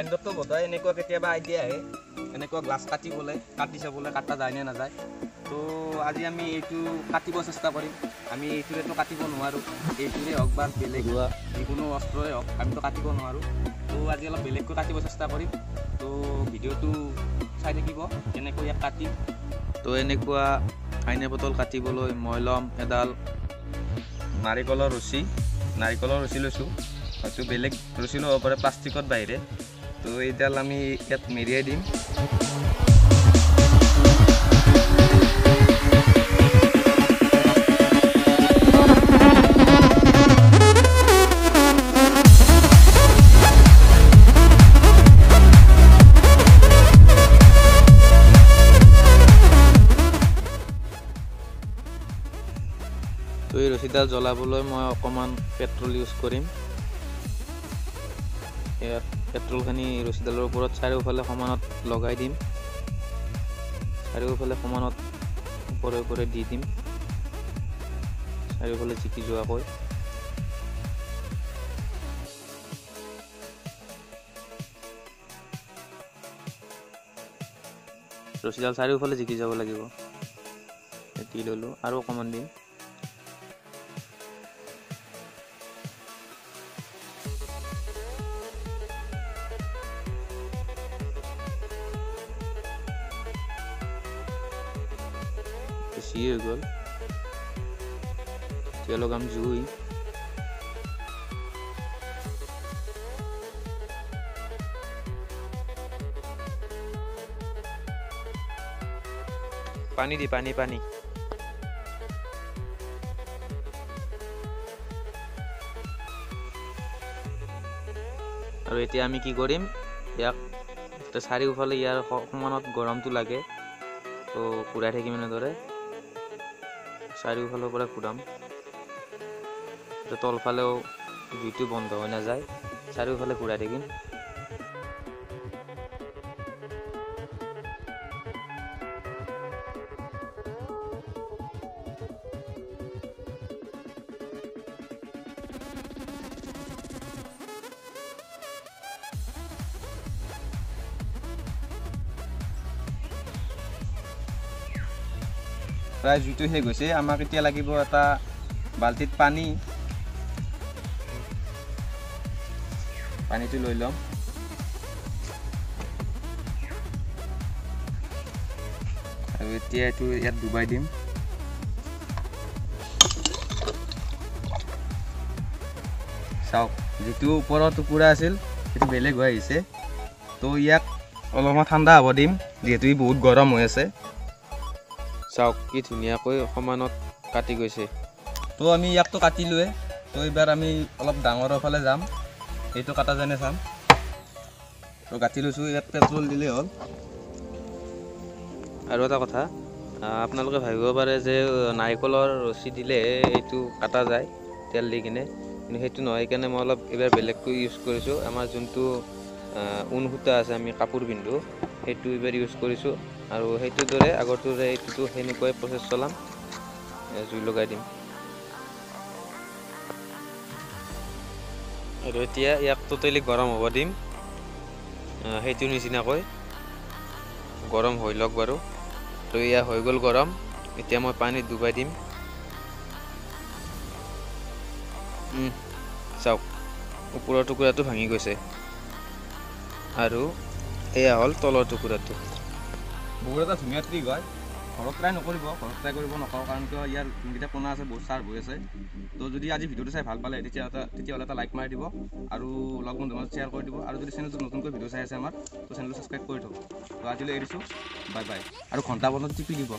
মাইণ্ডতো বোধহয় এনেকুৱা কেতিয়াবা আইডিয়া আহে এনেকুৱা গ্লাছ কাটিবলৈ কাটি চাবলৈ কাটা যায় নে নাযায় তো আজি আমি এইটো কাটিব চেষ্টা কৰিম আমি এইটোৰেতো কাটিব নোৱাৰোঁ এইটোৰে হওক বা বেলেগ যিকোনো অস্ত্ৰই হওক আমিতো কাটিব নোৱাৰোঁ তো আজি অলপ বেলেগকৈ কাটিব চেষ্টা কৰিম তো ভিডিঅ'টো চাই থাকিব কেনেকৈ ইয়াক কাটিম তো এনেকুৱা পাইনএপল কাটিবলৈ মই ল'ম এডাল নাৰিকলৰ ৰছী লৈছোঁ হয়তো বেলেগ ৰছী ল'ব পাৰে প্লাষ্টিকত বাহিৰে তো এইডাল আমি ইয়াত মেৰিয়াই দিম তো এই ৰছীডাল জ্বলাবলৈ মই অকণমান পেট্ৰল ইউজ কৰিম ইয়াত পেট্ৰলখিনি ৰছীডালৰ ওপৰত চাৰিওফালে সমানত লগাই দিম চাৰিওফালে সমানত ওপৰে ওপৰে দি দিম চাৰিওফালে জিকি যোৱাকৈ ৰছীডাল চাৰিওফালে জিকি যাব লাগিব দি ল'লোঁ আৰু অকণমান দিম বেছি হৈ গ'ল এতিয়া লগাম জুই পানী দি পানী আৰু এতিয়া আমি কি কৰিম ইয়াক চাৰিওফালে ইয়াৰ সমানত গৰমটো লাগে তো ঘূৰাই থাকিম এনেদৰে চাৰিওফালৰ পৰা ঘূৰাম তলফালেও জুইটো বন্ধ হৈ নাযায় চাৰিওফালে ঘূৰাই থাকিম প্ৰায় জুইটো শেষ হৈছে আমাক এতিয়া লাগিব এটা বাল্টিত পানীটো লৈ ল'ম আৰু এতিয়া এইটো ইয়াত ডুবাই দিম চাওক যিটো ওপৰৰ টুকুৰা আছিল সেইটো বেলেগ হৈ আহিছে তো ইয়াক অলপমান ঠাণ্ডা হ'ব দিম যিহেতু ই বহুত গৰম হৈ আছে চাওক কি ধুনীয়াকৈ সমানত কাটি গৈছে তো আমি ইয়াকতো কাটিলোৱে তো এইবাৰ আমি অলপ ডাঙৰৰ ফালে যাম এইটো কাটা যেনে চাম তো কাটি লৈছোঁ ইয়াত পেট্ৰল দিলেই হ'ল আৰু এটা কথা আপোনালোকে ভাবিব পাৰে যে নাৰিকলৰ ৰছী দিলে এইটো কাটা যায় তেল দি কিনে কিন্তু সেইটো নহয় সেইকাৰণে মই অলপ এইবাৰ বেলেগকৈ ইউজ কৰিছোঁ আমাৰ যোনটো ঊণ সূতা আছে আমি কাপোৰ পিন্ধোঁ সেইটো এইবাৰ ইউজ কৰিছোঁ আৰু সেইটোৰ দৰে আগৰটোৰে এইটোতো সেনেকুৱাই প্ৰচেছ চলাম জুই লগাই দিম আৰু এতিয়া ইয়াক টোটেলি গৰম হ'ব দিম সেইটো নিচিনাকৈ গৰম হৈ লওক বাৰু তো এয়া হৈ গ'ল গৰম এতিয়া মই পানীত ডুবাই দিম চাওক ওপৰৰ টুকুৰাটো ভাঙি গৈছে আৰু এয়া হ'ল তলৰ টুকুৰাটো বহুত এটা ধুনীয়া ট্ৰিক হয় ঘৰত ট্ৰাই নকৰিব ঘৰত ট্ৰাই কৰিব নকৰোঁ কাৰণ কিয় ইয়াৰ যোনকেইটা পোনা আছে বহুত চাৰ্ভ হৈ আছে তো যদি আজি ভিডিঅ'টো চাই ভাল পালে তেতিয়াহ'লে এটা লাইক মাৰি দিব আৰু লগ বন্ধুৰ মাজত শ্বেয়াৰ কৰি দিব আৰু যদি চেনেলটো নতুনকৈ ভিডিঅ' চাই আছে আমাৰ তো চেনেলটো ছাবস্ক্ৰাইব কৰি থ'ব তো আজিলৈ এৰিছোঁ বাই বাই আৰু ঘণ্টা বন্ধত টিপি দিব